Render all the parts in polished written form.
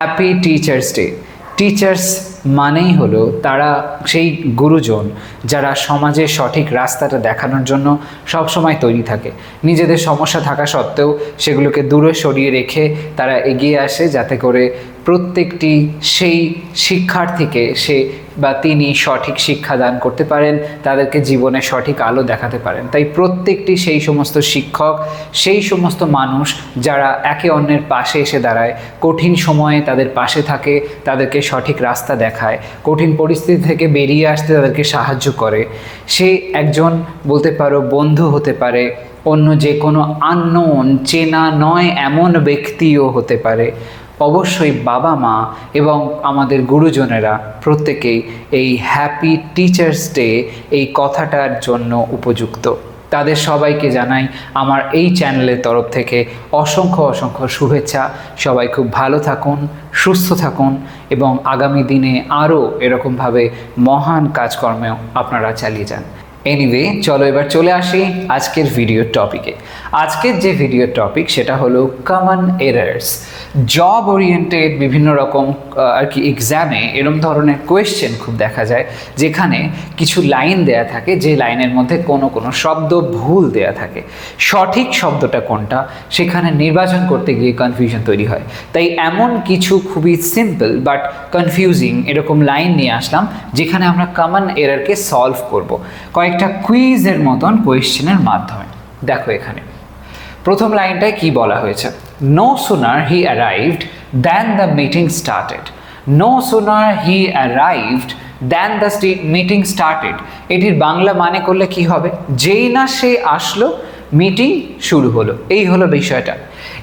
Happy teachers day. Teachers মানেই হলো তারা সেই গুরুজন যারা সমাজের সঠিক রাস্তাটা দেখানোর জন্য সবসময় তৈরি থাকে। নিজেদের সমস্যা থাকা সত্ত্বেও সেগুলোকে দূরে সরিয়ে রেখে তারা এগিয়ে আসে যাতে করে প্রত্যেকটি সেই শিক্ষার্থীকে সে বা তিনি সঠিক শিক্ষাদান করতে পারেন, তাদেরকে জীবনে সঠিক আলো দেখাতে পারেন। তাই প্রত্যেকটি সেই সমস্ত শিক্ষক, সেই সমস্ত মানুষ যারা একে অন্যের পাশে এসে দাঁড়ায়, কঠিন সময়ে তাদের পাশে থাকে, তাদেরকে সঠিক রাস্তা দেখায়, কঠিন পরিস্থিতি থেকে বেরিয়ে আসতে তাদেরকে সাহায্য করে। সে একজন বলতে পারো বন্ধু হতে পারে, অন্য যে কোনো আননোন চেনা নয় এমন ব্যক্তিও হতে পারে। অবশ্যই বাবা মা এবং আমাদের গুরুজনেরা প্রত্যেকেই এই হ্যাপি টিচার্স ডে এই কথাটার জন্য উপযুক্ত। তাদের সবাইকে জানাই আমার এই চ্যানেলের তরফ থেকে অসংখ্য অসংখ্য শুভেচ্ছা। সবাই খুব ভালো থাকুন, সুস্থ থাকুন এবং আগামী দিনে আরও এরকমভাবে মহান কাজকর্মেও আপনারা চালিয়ে যান। এনিওয়ে, চলো এবার চলে আসি আজকের ভিডিওর টপিকে। আজকের যে ভিডিওর টপিক সেটা হলো কমন এরার্স। জব ওরিয়েন্টেড বিভিন্ন রকম আর কি এক্সামে এরম ধরনের কোয়েশ্চেন খুব দেখা যায়, যেখানে কিছু লাইন দেয়া থাকে, যে লাইনের মধ্যে কোনো কোনো শব্দ ভুল দেয়া থাকে। সঠিক শব্দটা কোনটা সেখানে নির্বাচন করতে গিয়ে কনফিউশন তৈরি হয়। তাই এমন কিছু খুবই সিম্পল বাট কনফিউজিং এরকম লাইন নিয়ে আসলাম, যেখানে আমরা কমন এরারকে সলভ করব কয়েকটা কুইজের মতন কোয়েশ্চেনের মাধ্যমে। দেখো এখানে প্রথম লাইনটায় কি বলা হয়েছে, no sooner he arrived than the meeting started. No sooner he arrived than the meeting started. এটির বাংলা মানে করলে কি হবে, যেই না সে আসলো মিটিং শুরু হলো, এই হলো বিষয়টা।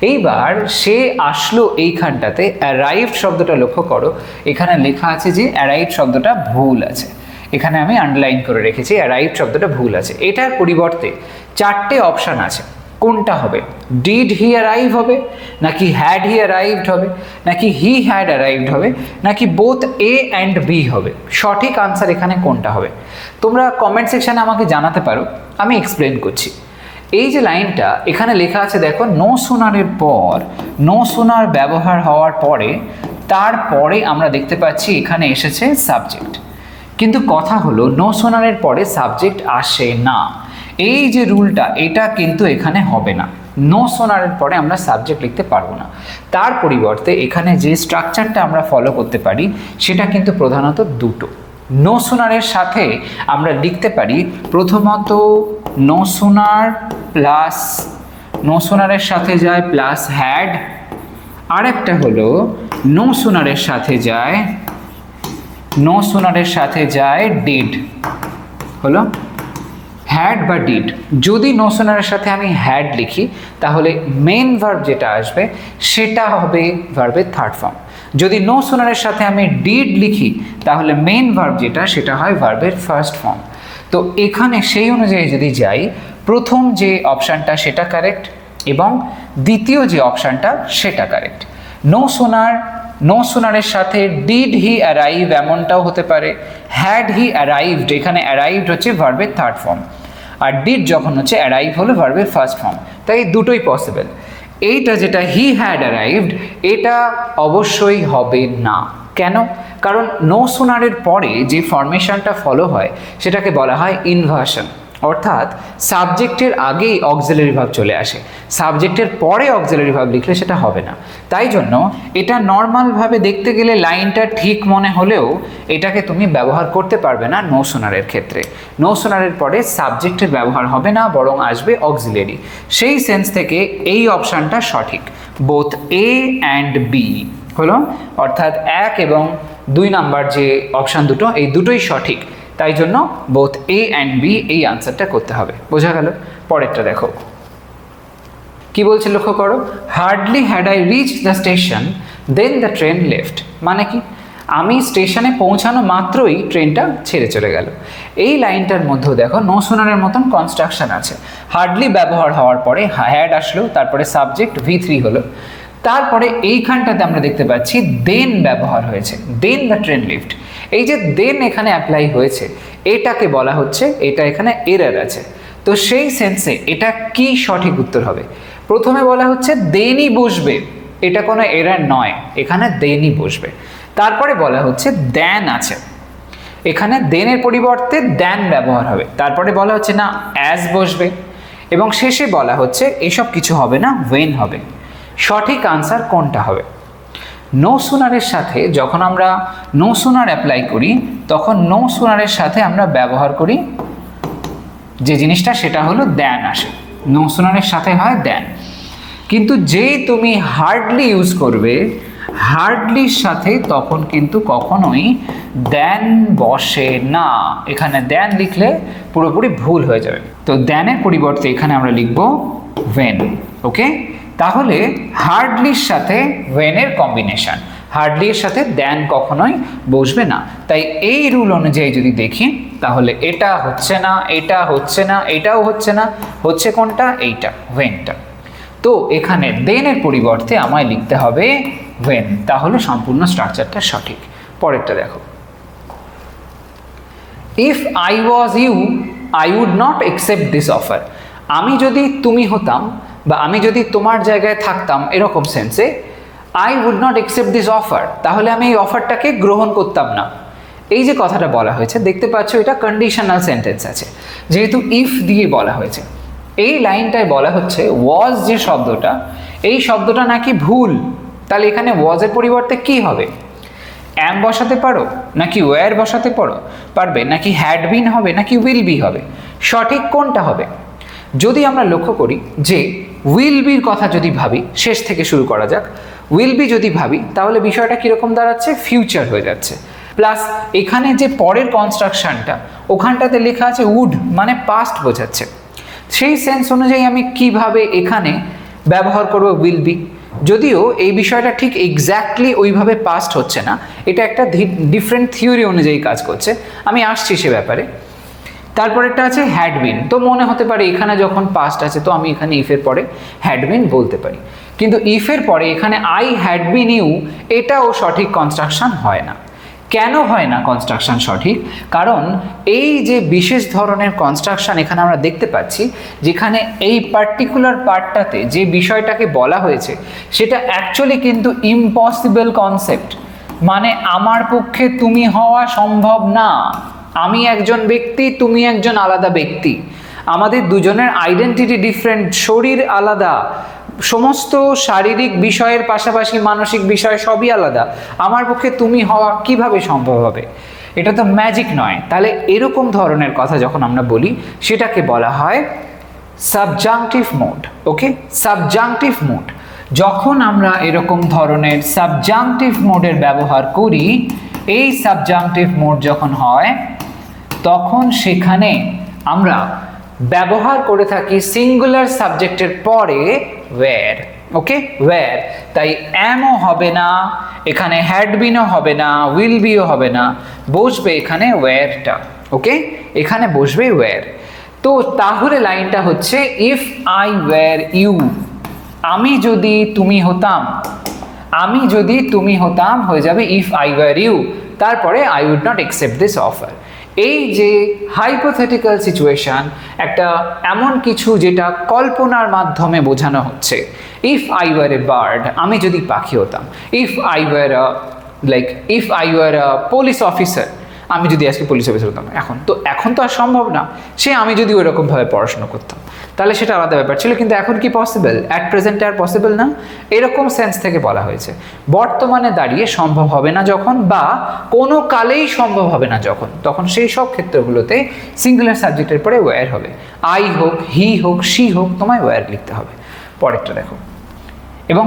এইবার সে আসলো এইখানটাতে অ্যারাইভড শব্দটা লক্ষ্য করো, এখানে লেখা আছে যে অ্যারাইভড শব্দটা ভুল আছে। এখানে আমি আন্ডারলাইন করে রেখেছি অ্যারাইভড শব্দটা ভুল আছে। এটার পরিবর্তে চারটে অপশান আছে, কোনটা হবে? ডিড হি অ্যারাইভ হবে, নাকি হ্যাড হি অ্যারাইভড হবে, নাকি হি হ্যাড অ্যারাইভড হবে, নাকি বোথ এ অ্যান্ড বি হবে? সঠিক আনসার এখানে কোনটা হবে? তোমরা কমেন্ট সেকশানে আমাকে জানাতে পারো, আমি এক্সপ্লেন করছি। এই যে লাইনটা এখানে লেখা আছে দেখো, নো সুনারের পর নো সুনার ব্যবহার হওয়ার পরে তারপরে আমরা দেখতে পাচ্ছি এখানে এসেছে সাবজেক্ট। কিন্তু কথা হলো নো সুনারের পরে সাবজেক্ট আসে না। এই যে রুলটা এটা কিন্তু এখানে হবে না। নো সোনারের পরে আমরা সাবজেক্ট লিখতে পারবো না। তার পরিবর্তে এখানে যে স্ট্রাকচারটা আমরা ফলো করতে পারি সেটা কিন্তু প্রধানত দুটো। নো সোনারের সাথে আমরা লিখতে পারি প্রথমত নো সোনার প্লাস, নো সোনারের সাথে যায় প্লাস হ্যাড, আর একটা হলো নো সোনারের সাথে যায়, নো সোনারের সাথে যায় ডিড। হলো হ্যাড বা ডিড। যদি নো সোনারের সাথে আমি হ্যাড লিখি তাহলে মেন ভার্ব যেটা আসবে সেটা হবে ভার্বের থার্ড ফর্ম। যদি নো সোনারের সাথে আমি ডিড লিখি তাহলে মেন ভার্ব যেটা সেটা হয় ভার্বের ফার্স্ট ফর্ম। তো এখানে সেই অনুযায়ী যদি যাই, প্রথম যে অপশানটা সেটা কারেক্ট এবং দ্বিতীয় যে অপশানটা সেটা কারেক্ট। নো সোনারের সাথে ডিড হি অ্যারাইভ এমনটাও হতে পারে, হ্যাড হি অ্যারাইভড, এখানে অ্যারাইভড হচ্ছে ভার্বের থার্ড ফর্ম, আর ডিড যখন হচ্ছে অ্যারাইভ হলো ভার্বের ফার্স্ট ফর্ম। তাই দুটোই পসিবল। এইটা যেটা হি হ্যাড অ্যারাইভড এটা অবশ্যই হবে না। কেন? কারণ নো সোনারের পরে যে ফরমেশনটা ফলো হয় সেটাকে বলা হয় ইনভার্সন, অর্থাৎ সাবজেক্টের আগেই অক্সিলারি ভার্ব চলে আসে, সাবজেক্টের পরে অক্সিলারি ভার্ব লিখলে সেটা হবে না। তাই জন্য এটা নর্মালভাবে দেখতে গেলে লাইনটা ঠিক মনে হলেও এটাকে তুমি ব্যবহার করতে পারবে না নো সোনারের ক্ষেত্রে। নো সোনারের পরে সাবজেক্টের ব্যবহার হবে না, বরং আসবে অক্সিলারি। সেই সেন্স থেকে এই অপশানটা সঠিক, বোথ এ অ্যান্ড বি হলো, অর্থাৎ 1 এবং 2 নাম্বার যে অপশান দুটো এই দুটোই সঠিক। তাই জন্য বোথ এ অ্যান্ড বি এই আনসারটা করতে হবে। বোঝা গেল? পরেরটা দেখো কি বলছে লক্ষ্য করো, hardly had I reach the station then the train left. মানে কি, আমি স্টেশনে পৌঁছানো মাত্রই ট্রেনটা ছেড়ে চলে গেল। এই লাইনটার মধ্যেও দেখো নো সোনারের মতন কনস্ট্রাকশন আছে। হার্ডলি ব্যবহার হওয়ার পরে হ্যাড আসলো, তারপরে সাবজেক্ট V3 হলো, তারপরে এইখানটাতে আমরা দেখতে পাচ্ছি দেন ব্যবহার হয়েছে, দেন দ্য ট্রেন লিফট। এই যে দেন এখানে অ্যাপ্লাই হয়েছে এটাকে বলা হচ্ছে, এটা এখানে এরর আছে। তো সেই সেন্সে এটা কি সঠিক উত্তর হবে? প্রথমে বলা হচ্ছে দেনই বসবে, এটা কোনো এরার নয়, এখানে দেনই বসবে। তারপরে বলা হচ্ছে দেন আছে, এখানে দেনের পরিবর্তে দেন ব্যবহার হবে। তারপরে বলা হচ্ছে না অ্যাজ বসবে, এবং শেষে বলা হচ্ছে এসব কিছু হবে না, ওয়েন হবে। সঠিক আনসার কোনটা হবে? নো সুনারের সাথে যখন আমরা নো সুনার অ্যাপ্লাই করি তখন নো সুনারের সাথে আমরা ব্যবহার করি যে জিনিসটা সেটা হলো দেন আসে, নো সুনারের সাথে হয় দেন। কিন্তু যেই তুমি হার্ডলি ইউজ করবে, হার্ডলির সাথে তখন কিন্তু কখনোই দেন বসে না। এখানে দেন লিখলে পুরোপুরি ভুল হয়ে যাবে। তো দেনের পরিবর্তে এখানে আমরা লিখব ওয়েন। ওকে, তাহলে হার্ডলির সাথে ওয়েনের কম্বিনেশন, হার্ডলির সাথে দেন কখনোই বসবে না। তাই এই রুল অনুযায়ী যদি দেখি তাহলে এটা হচ্ছে না, এটা হচ্ছে না, এটাও হচ্ছে না, হচ্ছে কোনটা? এইটা, ওয়েনটা। তো এখানে দেনের পরিবর্তে আমায় লিখতে হবে ওয়েন, তাহলে সম্পূর্ণ স্ট্রাকচারটা সঠিক। পরেরটা দেখো, if I was you I would not accept this offer. আমি যদি তুমি হতাম বা আমি যদি তোমার জায়গায় থাকতাম, এরকম সেন্সে I would not accept this offer, তাহলে আমি এই অফারটাকে গ্রহণ করতাম না। এই যে কথাটা বলা হয়েছে দেখতে পাচ্ছ, এটা কন্ডিশনাল সেন্টেন্স আছে, যেহেতু ইফ দিয়ে বলা হয়েছে। এই লাইনটায় বলা হচ্ছে ওয়াজ যে শব্দটা, এই শব্দটা নাকি ভুল। তাহলে এখানে ওয়াজের পরিবর্তে কি হবে? অ্যাম বসাতে পারো, নাকি ওয়্যার বসাতে পারবে, নাকি হ্যাড বিন হবে, নাকি উইল বি হবে? সঠিক কোনটা হবে? যদি আমরা লক্ষ্য করি যে উইল বির কথা যদি ভাবি, শেষ থেকে শুরু করা যাক, উইল বি যদি ভাবি তাহলে বিষয়টা কীরকম দাঁড়াচ্ছে? ফিউচার হয়ে যাচ্ছে। প্লাস এখানে যে পরের কনস্ট্রাকশনটা ওখানটাতে লেখা আছে উড, মানে পাস্ট বোঝাচ্ছে। সেই সেন্স অনুযায়ী আমি কিভাবে এখানে ব্যবহার করব উইল বি? যদিও এই বিষয়টা ঠিক এক্স্যাক্টলি ওইভাবে পাস্ট হচ্ছে না, এটা একটা ডিফারেন্ট থিওরি অনুযায়ী কাজ করছে, আমি আসছি সে ব্যাপারে। তারপরেরটা আছে হ্যাড বিন। তো মনে হতে পারে এখানে যখন পাস্ট আছে তো আমি এখানে ইফের পরে হ্যাড বিন বলতে পারি, কিন্তু ইফের পরে এখানে আই হ্যাড বিন ইউ, এটাও সঠিক কনস্ট্রাকশন হয় না। কেন হয় না কনস্ট্রাকশন সঠিক? কারণ এই যে বিশেষ ধরনের কনস্ট্রাকশন এখানে আমরা দেখতে পাচ্ছি, যেখানে এই পার্টিকুলার পার্টটাতে যে বিষয়টাকে বলা হয়েছে সেটা অ্যাকচুয়ালি কিন্তু ইম্পসিবল কনসেপ্ট, মানে আমার পক্ষে তুমি হওয়া সম্ভব না। আমি একজন ব্যক্তি, তুমি একজন আলাদা ব্যক্তি, আমাদের দুজনের আইডেন্টিটি ডিফারেন্ট, শরীর আলাদা, সমস্ত শারীরিক বিষয়ের পাশাপাশি মানসিক বিষয় সবই আলাদা। আমার পক্ষে তুমি হওয়া কিভাবে সম্ভব হবে? এটা তো ম্যাজিক নয়। তাহলে এরকম ধরনের কথা যখন আমরা বলি সেটাকে বলা হয় সাবজাংটিভ মোড। ওকে, সাবজাংটিভ মোড। যখন আমরা এরকম ধরনের সাবজাংটিভ মোডের ব্যবহার করি, এই সাবজাংটিভ মোড যখন হয় তখন সেখানে আমরা ব্যবহার করে থাকি সিঙ্গুলার সাবজেক্টের পরে ওয়্যার। ওকে, ওয়্যার। তাই অ্যামও হবে না, এখানে হ্যাড বিনও হবে না, উইল বিও হবে না, বসবে এখানে ওয়্যারটা। ওকে, এখানে বসবে ওয়্যার। তো তাহলে লাইনটা হচ্ছে ইফ আই ওয়্যার ইউ, আমি যদি তুমি হতাম, আমি যদি তুমি হতাম হয়ে যাবে ইফ আই ওয়্যার ইউ, তারপরে I would not accept this offer. এই যে হাইপোথেটিক্যাল সিচুয়েশন, একটা এমন কিছু যেটা কল্পনার মাধ্যমে বোঝানো হচ্ছে। If I were a bird, আমি যদি পাখি হতাম। If I were if I were a police officer, আমি যদি আজকে পুলিশ অফিসার হতাম। এখন তো আর সম্ভব না, সে আমি যদি ওইরকমভাবে পড়াশোনা করতাম তাহলে সেটা আলাদা ব্যাপার ছিল, কিন্তু এখন কি পসিবল? অ্যাট প্রেজেন্টে আর পসিবল না, এরকম সেন্স থেকে বলা হয়েছে। বর্তমানে দাঁড়িয়ে সম্ভব হবে না যখন, বা কোনো কালেই সম্ভব হবে না যখন, তখন সেই সব ক্ষেত্রগুলোতে সিঙ্গুলার সাবজেক্টের পরে ওয়্যার হবে। আই হোক, হি হোক, শি হোক, তোমায় ওয়্যার লিখতে হবে। পরেরটা দেখো, এবং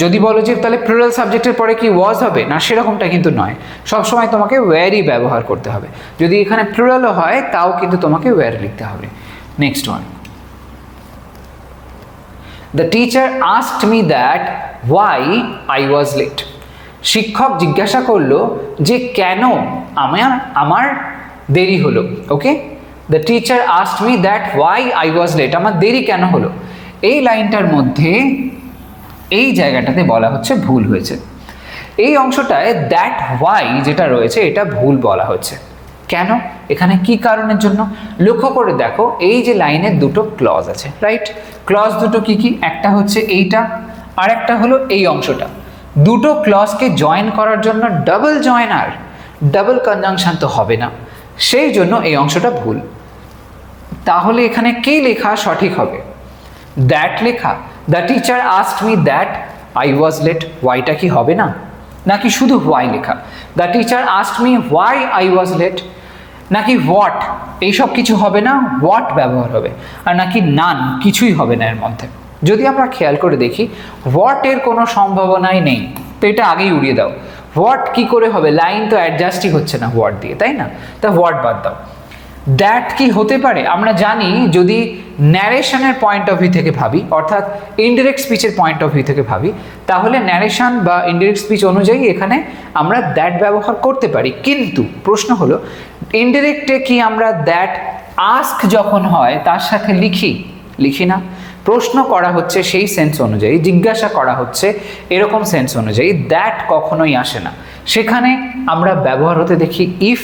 যদি বলো যে তাহলে প্লুরাল সাবজেক্টের পরে কি ওয়াজ হবে না, সেরকমটা কিন্তু নয়, সবসময় তোমাকে ওয়্যারই ব্যবহার করতে হবে। যদি এখানে প্লুরালও হয় তাও কিন্তু তোমাকে ওয়্যার লিখতে হবে। Next one, the teacher asked me that why I was late. শিক্ষক জিজ্ঞাসা করলো যে কেন আমার দেরি হলো। Okay, the teacher asked me that why I was late, আমার দেরি কেন হলো। এই লাইনটার মধ্যে এই জায়গাটাতে বলা হচ্ছে ভুল হয়েছে। এই অংশটায় দ্যাট ওয়াই যেটা রয়েছে এটা ভুল বলা হচ্ছে। কেন? এখানে কি কারণের জন্য? লক্ষ্য করে দেখো, এই যে লাইনের দুটো ক্লজ আছে, রাইট? ক্লজ দুটো কি কি? একটা হচ্ছে এইটা, আর একটা হলো এই অংশটা, দুটো ক্লজকে জয়েন করার জন্য ডাবল জয়েনার, ডাবল কনজাংশন তো হবে না, সেই জন্য এই অংশটা ভুল। তাহলে এখানে কি লেখা সঠিক হবে? দ্যাট লেখা, the teacher asked me that I was late, ওয়াইটা কি হবে না? নাকি শুধু হোয়াই লেখা? The teacher asked me why I was late, নাকি হোয়াট, এইসব কিছু হবে না, হোয়াট ব্যবহার হবে, আর নাকি নান, কিছুই হবে না এর মধ্যে। যদি আমরা খেয়াল করে দেখি হোয়াটের কোনো সম্ভাবনাই নেই, তো এটা আগেই উড়িয়ে দাও। হোয়াট কি করে হবে? লাইন তো অ্যাডজাস্টই হচ্ছে না হোয়াট দিয়ে, তাই না? তা হোয়াট বাদ দাও। দ্যাট কি হতে পারে? আমরা জানি যদি ন্যারেশনের পয়েন্ট অফ ভিউ থেকে ভাবি, অর্থাৎ ইনডিরেক্ট স্পিচের পয়েন্ট অফ ভিউ থেকে ভাবি, তাহলে ন্যারেশন বা ইনডিরেক্ট স্পিচ অনুযায়ী এখানে আমরা দ্যাট ব্যবহার করতে পারি। কিন্তু প্রশ্ন হলো ইনডিরেক্টে কি আমরা দ্যাট আস্ক যখন হয় তার সাথে লিখি না? প্রশ্ন করা হচ্ছে সেই সেন্স অনুযায়ী, জিজ্ঞাসা করা হচ্ছে এরকম সেন্স অনুযায়ী, দ্যাট কখনোই আসে না। সেখানে আমরা ব্যবহার হতে দেখি ইফ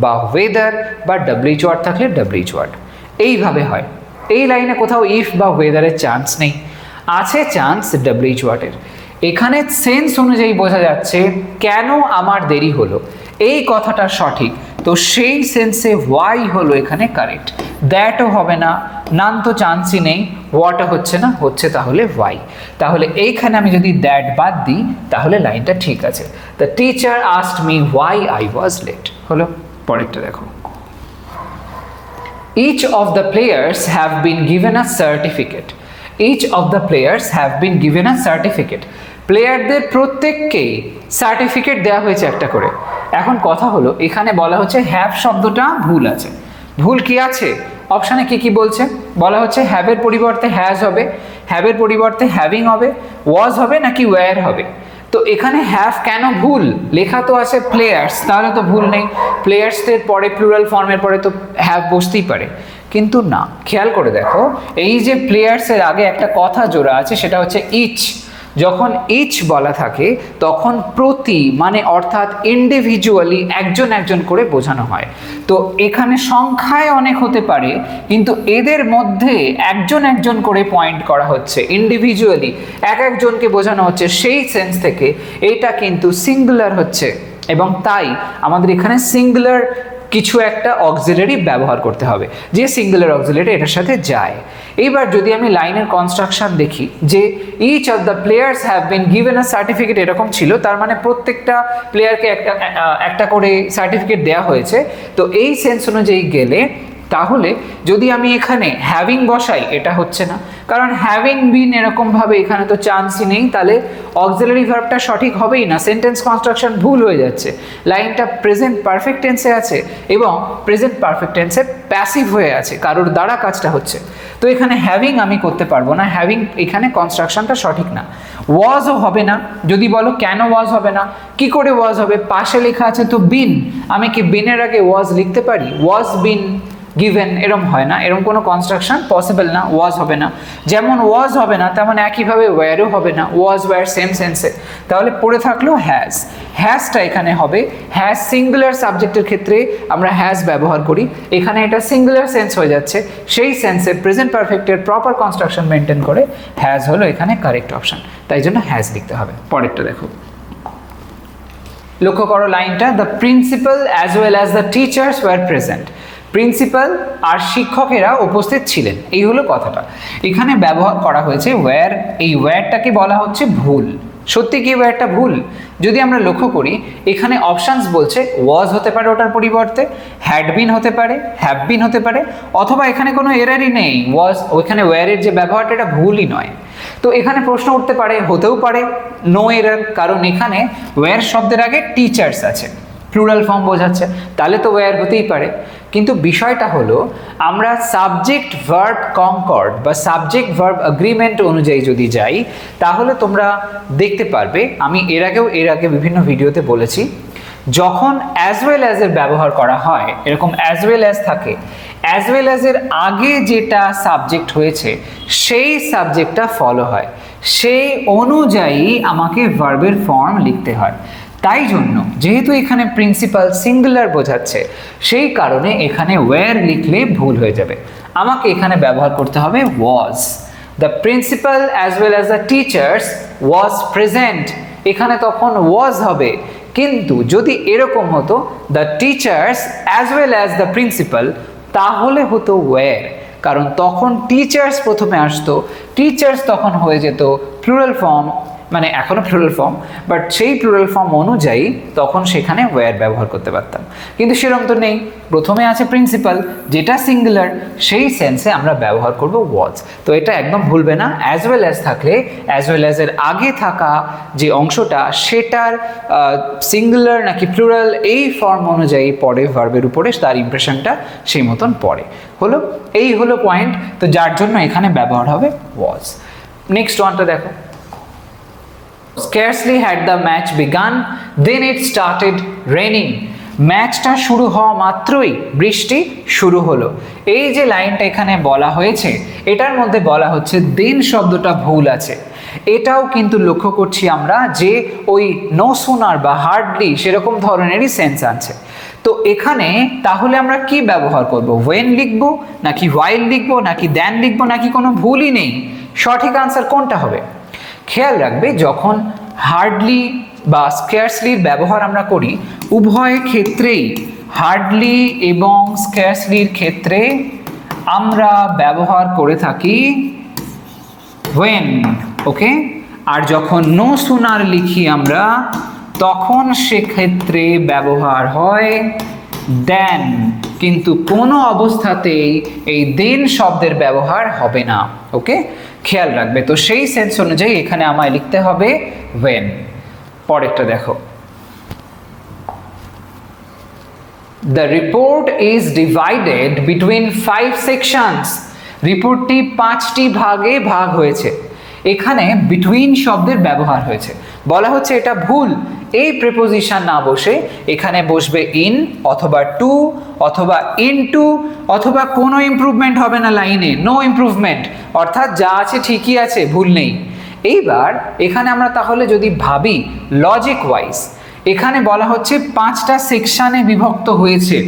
বা ওয়েদার বা ডব্লিউএইচ ওয়ার্ড থাকলে ডব্লিউএইচ ওয়ার্ড, এইভাবে হয়। এই লাইনে কোথাও ইফ বা ওয়েদারের চান্স নেই, আছে চান্স ডব্লিউএইচ ওয়ার্ডের। এখানে সেন্স অনুযায়ী বোঝা যাচ্ছে কেন আমার দেরি হলো, এই কথাটা সঠিক, তো সেই সেন্সে ওয়াই হলো এখানে কারেক্ট। দ্যাটও হবে না, নান তো চান্সই নেই, হোয়াটও হচ্ছে না, হচ্ছে তাহলে ওয়াই। তাহলে এইখানে আমি যদি দ্যাট বাদ দিই তাহলে লাইনটা ঠিক আছে। The teacher asked me why I was late হলো। পরেরটা দেখো, each of the players have been given a certificate. Each of the players have been given a certificate. প্লেয়ারদের প্রত্যেককেই সার্টিফিকেট দেওয়া হয়েছে একটা করে। এখন কথা হলো এখানে বলা হচ্ছে হ্যাভ শব্দটা ভুল আছে। ভুল কি আছে? অপশানে কি বলছে? বলা হচ্ছে হ্যাভের পরিবর্তে হ্যাজ হবে, হ্যাভের পরিবর্তে হ্যাভিং হবে, ওয়াজ হবে নাকি ওয়্যার হবে। তো এখানে হ্যাভ কেন ভুল? লেখা তো আছে প্লেয়ার্স, তাহলে তো ভুল নেই। প্লেয়ার্সদের পরে প্লুরাল ফর্মের পরে তো হ্যাভ বসতেই পারে, কিন্তু না। খেয়াল করে দেখো এই যে প্লেয়ার্সের আগে একটা কথা জোড়া আছে, সেটা হচ্ছে ইচ। যখন ইচ বলা থাকে তখন প্রতি মানে অর্থাৎ ইন্ডিভিজুয়ালি একজন একজন করে বোঝানো হয়। তো এখানে সংখ্যায় অনেক হতে পারে, কিন্তু এদের মধ্যে একজন একজন করে পয়েন্ট করা হচ্ছে, ইন্ডিভিজুয়ালি এক একজনকে বোঝানো হচ্ছে, সেই সেন্স থেকে এটা কিন্তু সিঙ্গুলার হচ্ছে, এবং তাই আমাদের এখানে সিঙ্গুলার কিছু একটা অক্সিলারি ব্যবহার করতে হবে, যে সিঙ্গুলার অক্সিলারি এটার সাথে যায়। এইবার যদি আমি লাইনের কনস্ট্রাকশন দেখি যে each of the players have been given a certificate এরকম ছিল, তার মানে প্রত্যেকটা প্লেয়ারকে একটা করে সার্টিফিকেট দেওয়া হয়েছে। তো এই সেন্স অনুযায়ী গেলে তাহলে যদি আমি এখানে হ্যাভিং বসাই, এটা হচ্ছে না, কারণ হ্যাভিং বিন এরকমভাবে এখানে তো চান্সই নেই, তাহলে অক্সিলারি ভার্বটা সঠিক হবেই না, সেন্টেন্স কনস্ট্রাকশন ভুল হয়ে যাচ্ছে। লাইনটা প্রেজেন্ট পারফেক্ট টেন্সে আছে এবং প্রেজেন্ট পারফেক্ট টেন্সে প্যাসিভ হয়ে আছে, কারোর দ্বারা কাজটা হচ্ছে। তো এখানে হ্যাভিং আমি করতে পারবো না, হ্যাভিং এখানে কনস্ট্রাকশনটা সঠিক না। ওয়াজও হবে না। যদি বলো কেন ওয়াজ হবে না, কি করে ওয়াজ হবে? পাশে লেখা আছে তো বিন, আমি কি বিনের আগে ওয়াজ লিখতে পারি? ওয়াজ বিন গিভেন এরম হয় না, এরম কোনো কনস্ট্রাকশন পসিবল না, ওয়াজ হবে না। যেমন ওয়াজ হবে না তেমন একইভাবে ওয়্যারও হবে না, ওয়াজ ওয়্যার সেম সেন্সে। তাহলে পড়ে থাকলো হ্যাজ, হ্যাজটা এখানে হবে। হ্যাজ সিঙ্গুলার সাবজেক্টের ক্ষেত্রে আমরা হ্যাজ ব্যবহার করি, এখানে এটা সিঙ্গুলার সেন্স হয়ে যাচ্ছে, সেই সেন্সে প্রেজেন্ট পারফেক্টের প্রপার কনস্ট্রাকশন মেনটেন করে হ্যাজ হলো এখানে কারেক্ট অপশন, তাই জন্য হ্যাজ লিখতে হবে। পরেরটা দেখো, লক্ষ্য করো লাইনটা, the principal as well as the teachers were present. Principal আর শিক্ষকেরা উপস্থিত ছিলেন, এই হলো কথাটা। এখানে ব্যবহার করা হয়েছে ওয়্যার, এই ওয়্যারটাকে বলা হচ্ছে ভুল। সত্যি কি ওয়্যারটা ভুল? যদি আমরা লক্ষ্য করি এখানে অপশানস বলছে ওয়াজ হতে পারে ওটার পরিবর্তে, হ্যাড বিন হতে পারে, হ্যাভ বিন হতে পারে, অথবা এখানে কোনো এরারই নেই, ওয়াজ ওইখানে ওয়্যারের যে ব্যবহারটা এটা ভুলই নয়। তো এখানে প্রশ্ন উঠতে পারে, হতেও পারে নো এরার, কারণ এখানে ওয়্যার শব্দের আগে টিচার্স আছে, প্লুরাল ফর্ম বোঝাচ্ছে, তাহলে তো ওয়্যার হতেই পারে। কিন্তু বিষয়টা হলো আমরা সাবজেক্ট ভার্ব কনকর্ড বা সাবজেক্ট ভার্ব এগ্রিমেন্ট অনুযায়ী যদি যাই, তাহলে তোমরা দেখতে পারবে, আমি এর আগে বিভিন্ন ভিডিওতে বলেছি, যখন অ্যাজ ওয়েল অ্যাজ এর ব্যবহার করা হয়, এরকম অ্যাজ ওয়েল অ্যাজ থাকে, অ্যাজ ওয়েল অ্যাজ এর আগে যেটা সাবজেক্ট হয়েছে সেই সাবজেক্টটা ফলো হয়, সেই অনুযায়ী আমাকে ভার্বের ফর্ম লিখতে হয়। তাই জন্য যেহেতু এখানে প্রিন্সিপাল সিঙ্গুলার বোঝাচ্ছে, সেই কারণে এখানে ওয়্যার লিখলে ভুল হয়ে যাবে, আমাকে এখানে ব্যবহার করতে হবে was. The principal as well as the teachers was present, এখানে তখন ওয়াজ হবে। কিন্তু যদি এরকম হতো the teachers as well as the principal, তাহলে হতো ওয়্যার, কারণ তখন টিচার্স প্রথমে আসতো, টিচার্স তখন হয়ে যেত প্লুরাল ফর্ম, মানে এখনও প্লুরাল ফর্ম, বাট সেই প্লুরাল ফর্ম অনুযায়ী তখন সেখানে ওয়্যার ব্যবহার করতে পারতাম। কিন্তু সেরকম তো নেই, প্রথমে আছে প্রিন্সিপাল যেটা সিঙ্গুলার, সেই সেন্সে আমরা ব্যবহার করব ওয়াজ। তো এটা একদম ভুলবে না, অ্যাজ ওয়েল অ্যাজ থাকলে অ্যাজ ওয়েল অ্যাজ এর আগে থাকা যে অংশটা সেটার সিঙ্গুলার নাকি প্লুরাল এই ফর্ম অনুযায়ী পরে ভার্বের উপরে তার ইমপ্রেশনটা সেই মতন পড়ে। হলো, এই হলো পয়েন্ট, তো যার জন্য এখানে ব্যবহার হবে ওয়াজ। নেক্সট ওয়ানটা দেখো, Scarcely had the match begun, then it started raining. ম্যাচটা শুরু হওয়া মাত্রই বৃষ্টি শুরু হলো। এই যে লাইনটা এখানে বলা হয়েছে এটার মধ্যে বলা হচ্ছে দেন শব্দটা ভুল আছে। এটাও কিন্তু লক্ষ্য করছি আমরা যে ওই নো সুনার বা হার্ডলি সেরকম ধরনেরই সেন্স আছে। তো এখানে তাহলে আমরা কি ব্যবহার করব? ওয়েন লিখবো নাকি হোয়াইল লিখবো নাকি দেন লিখবো নাকি কোনো ভুলই নেই? সঠিক আনসার কোনটা হবে? খেয়াল রাখবে যখন হার্ডলি বা স্ক্যারসলির ব্যবহার আমরা করি উভয় ক্ষেত্রেই, হার্ডলি এবং স্ক্যারসলির ক্ষেত্রে আমরা ব্যবহার করে থাকি when, ওকে। আর যখন নো সুনার লিখি আমরা তখন সেক্ষেত্রে ব্যবহার হয় দেন, কিন্তু কোনো অবস্থাতেই এই দেন শব্দের ব্যবহার হবে না, ওকে, খেয়াল রাখবে। তো সেই সেন্স অনুযায়ী এখানে আমায় লিখতে হবে when। পরেরটা দেখো, The report is divided between 5 sections. রিপোর্টটি 5টি ভাগে ভাগ হয়েছে। এখানে বিটুইন শব্দের ব্যবহার হয়েছে, বলা হচ্ছে এটা ভুল। এই প্রিপোজিশন না বসে এখানে বসবে ইন অথবা টু অথবা ইনটু, অথবা কোনো ইমপ্রুভমেন্ট হবে না লাইনে, নো ইমপ্রুভমেন্ট, অর্থাৎ যা আছে ঠিকই আছে, ভুল নেই। এইবার এখানে আমরা তাহলে যদি ভাবি লজিক ওয়াইজ, এখানে বলা হচ্ছে 5টা সেকশনে বিভক্ত হয়েছে।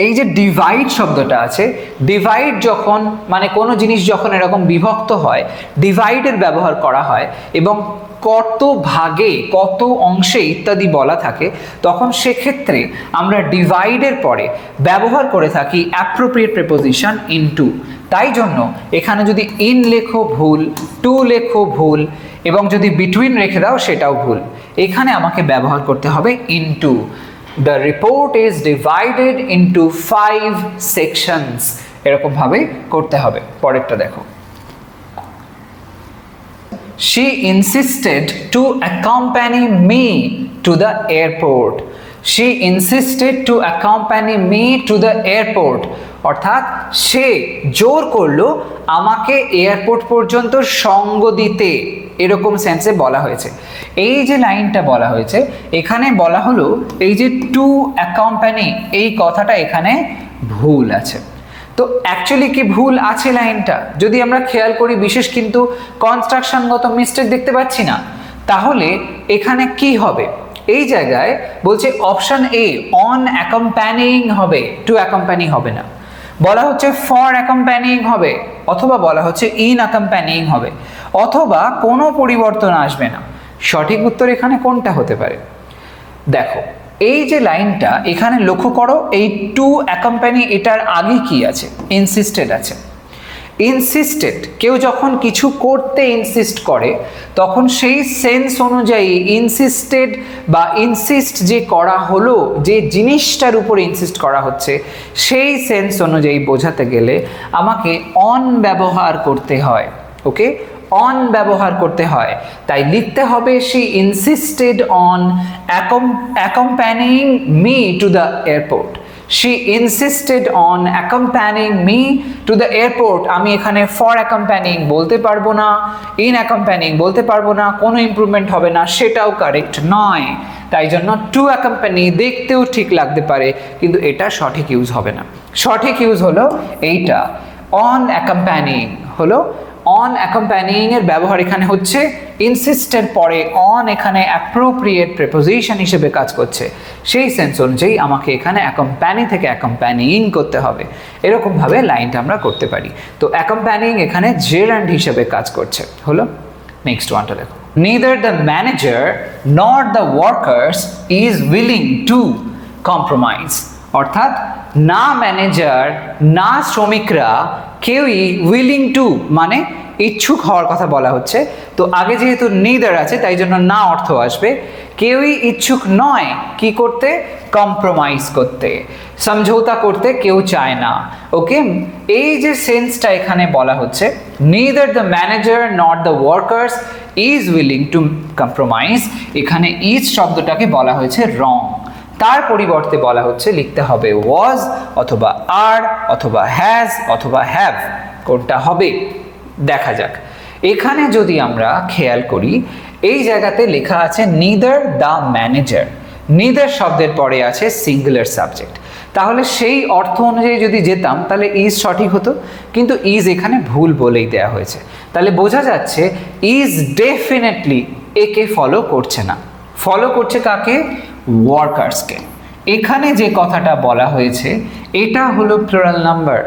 এই যে ডিভাইড শব্দটা আছে, ডিভাইড যখন মানে কোনো জিনিস যখন এরকম বিভক্ত হয় ডিভাইডের ব্যবহার করা হয় এবং কত ভাগে কত অংশে ইত্যাদি বলা থাকে, তখন সেক্ষেত্রে আমরা ডিভাইডের পরে ব্যবহার করে থাকি অ্যাপ্রোপ্রিয়েট প্রিপোজিশন ইনটু। তাই জন্য এখানে যদি ইন লেখো ভুল, টু লেখো ভুল, এবং যদি বিটুইন রেখে দাও সেটাও ভুল। এখানে আমাকে ব্যবহার করতে হবে into. The report is divided into 5 sections, এরকম ভাবে করতে হবে। পরেরটা দেখো, She insisted to accompany me to the airport. She insisted to accompany me to the airport. অর্থাৎ সে জোর করলো আমাকে এয়ারপোর্ট পর্যন্ত সঙ্গ দিতে, এরকম সেন্সে বলা হয়েছে। এই যে লাইনটা বলা হয়েছে এখানে বলা হলো এই যে টু অ্যাকম্পানি, এই কথাটা এখানে ভুল আছে। তো অ্যাকচুয়ালি কি ভুল আছে লাইনটা? যদি আমরা খেয়াল করি বিশেষ কিন্তু কনস্ট্রাকশনগত মিস্টেক দেখতে পাচ্ছি না, তাহলে এখানে কি হবে? এই জায়গায় বলছে অপশন এ অন অ্যাকম্প্যানিং হবে, টু অ্যাকম্প্যানি হবে না। বলা হচ্ছে ফর অ্যাকম্প্যানিং হবে, অথবা বলা হচ্ছে ইন অ্যাকম্প্যানিং হবে, অথবা কোনো পরিবর্তন আসবে না। সঠিক উত্তর এখানে কোনটা হতে পারে? দেখো এই যে লাইনটা এখানে লক্ষ্য করো, এই টু অ্যাকম্প্যানি এটার আগে কি আছে? ইনসিস্টেড আছে। ইনসিস্টেড, কেউ যখন কিছু করতে ইনসিস্ট করে তখন সেই সেন্স অনুযায়ী ইনসিস্টেড বা ইনসিস্ট যে করা হলো, যে জিনিসটার উপর ইনসিস্ট করা হচ্ছে সেই সেন্স অনুযায়ী বোঝাতে গেলে আমাকে অন ব্যবহার করতে হয়, ওকে, অন ব্যবহার করতে হয়। তাই লিখতে হবে she insisted on accompanying me to the airport. She insisted on accompanying me to the airport. আমি এখানে for accompanying বলতে পারবো না, in accompanying বলতে পারবো না, কোনো ইমপ্রুভমেন্ট হবে না, সেটাও কারেক্ট নয়। তাই জন্য টু অ্যাকম্প্যানি দেখতেও ঠিক লাগতে পারে কিন্তু এটা সঠিক ইউজ হবে না। সঠিক ইউজ হলো এইটা, অন অ্যাকম্প্যানিং হলো অন অ্যাকম্প্যানিং এর ব্যবহার এখানে হচ্ছে ইনসিস্টের পরে অন এখানে অ্যাপ্রোপ্রিয়েট প্রিপোজিশন হিসেবে কাজ করছে, সেই সেন্স অনুযায়ী আমাকে এখানে অ্যাকম্প্যানি থেকে অ্যাকম্প্যানিং করতে হবে। এরকমভাবে লাইনটা আমরা করতে পারি। তো অ্যাকম্প্যানিং এখানে জেরান্ড হিসেবে কাজ করছে। হলো, নেক্সট ওয়ানটা দেখো, neither the manager nor the workers is willing to compromise, অর্থাৎ না ম্যানেজার না শ্রমিকরা কেউই উইলিং টু মানে ইচ্ছুক হওয়ার কথা বলা হচ্ছে। তো আগে যেহেতু নিদার আছে তাই জন্য না অর্থ আসবে, কেউই ইচ্ছুক নয় কি করতে, কম্প্রোমাইজ করতে, সমঝোতা করতে কেউ চায় না। ওকে, এই যে সেন্সটা এখানে বলা হচ্ছে neither the manager nor the workers is willing to compromise, এখানে ইজ শব্দটাকে বলা হয়েছে রং, তার পরিবর্তে বলা হচ্ছে লিখতে হবে ওয়াজ অথবা আর অথবা হ্যাজ অথবা হ্যাভ, কোনটা হবে দেখা যাক। এখানে যদি আমরা খেয়াল করি এই জায়গাতে লেখা আছে নিদার দ্য ম্যানেজার, নিদার শব্দের পরে আছে সিঙ্গুলার সাবজেক্ট, তাহলে সেই অর্থ অনুযায়ী যদি যেতাম তাহলে ইজ সঠিক হতো, কিন্তু ইজ এখানে ভুল বলেই দেওয়া হয়েছে। তাহলে বোঝা যাচ্ছে ইজ ডেফিনেটলি একে ফলো করছে না, ফলো করছে কাকে, ওয়ার্কার্সকে। এখানে যে কথাটা বলা হয়েছে এটা হলো প্লুরাল নাম্বার,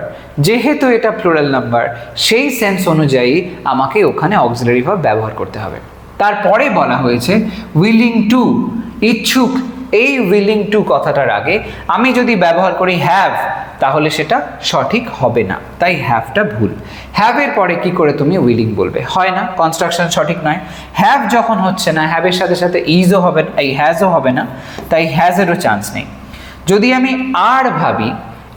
যেহেতু এটা প্লুরাল নাম্বার সেই সেন্স অনুযায়ী আমাকে ওখানে অক্সিলারি ভার্ব ব্যবহার করতে হবে। তারপরে বলা হয়েছে উইলিং টু, ইচ্ছুক, এই উইলিং টু কথাটার আগে আমি যদি ব্যবহার করি হ্যাভ তাহলে সেটা সঠিক হবে না, তাই হ্যাভটা ভুল। হ্যাভের পরে কি করে তুমি উইলিং বলবে, হয় না, কনস্ট্রাকশন সঠিক নয়। হ্যাভ যখন হচ্ছে না, হ্যাভের সাথে সাথে ইজও হবে না, এই হ্যাজও হবে না, তাই হ্যাজেরও চান্স নেই। যদি আমি আর ভাবি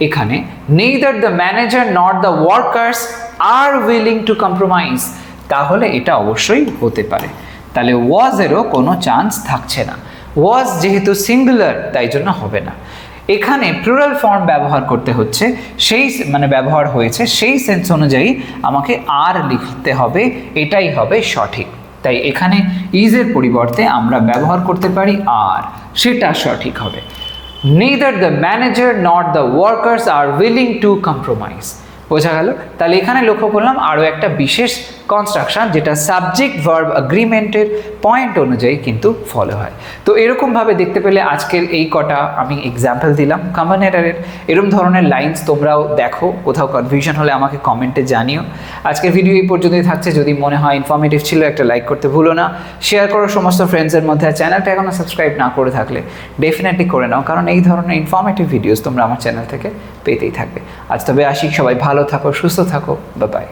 এখানে neither the manager nor the workers are willing to compromise, তাহলে এটা অবশ্যই হতে পারে, তাহলে ওয়াজ এরও কোনো চান্স থাকছে না। ওয়াজ যেহেতু সিঙ্গুলার তাই জন্য হবে না। এখানে প্লুরাল ফর্ম ব্যবহার করতে হচ্ছে, সেই মানে ব্যবহার হয়েছে সেই সেন্স অনুযায়ী আমাকে আর লিখতে হবে, এটাই হবে সঠিক। তাই এখানে ইজের পরিবর্তে আমরা ব্যবহার করতে পারি আর, সেটা সঠিক হবে। neither the manager nor the workers are willing to compromise, বোঝা গেল? তাহলে এখানে লক্ষ্য করলাম আরও একটা বিশেষ কনস্ট্রাকশন যেটা সাবজেক্ট ভার্ব এগ্রিমেন্টের পয়েন্ট অনুযায়ী কিন্তু ফলো হয়। তো এরকমভাবে দেখতে পেলে আজকের এই কটা আমি এক্সাম্পল দিলাম কমন এরারের। এরকম ধরনের লাইন্স তোমরাও দেখো, কোথাও কনফিউশন হলে আমাকে কমেন্টে জানিও। আজকের ভিডিও এই পর্যন্তই থাকছে, যদি মনে হয় ইনফরমেটিভ ছিল একটা লাইক করতে ভুলো না, শেয়ার করো সমস্ত ফ্রেন্ডসের মধ্যে। চ্যানেলটা এখনও সাবস্ক্রাইব না করে থাকলে ডেফিনেটলি করে নাও, কারণ এই ধরনের ইনফরমেটিভ ভিডিওস তোমরা আমার চ্যানেল থেকে পেতেই থাকবে। আজ তবে আসি, সবাই ভালো থাকো, সুস্থ থাকো, বাই বাই।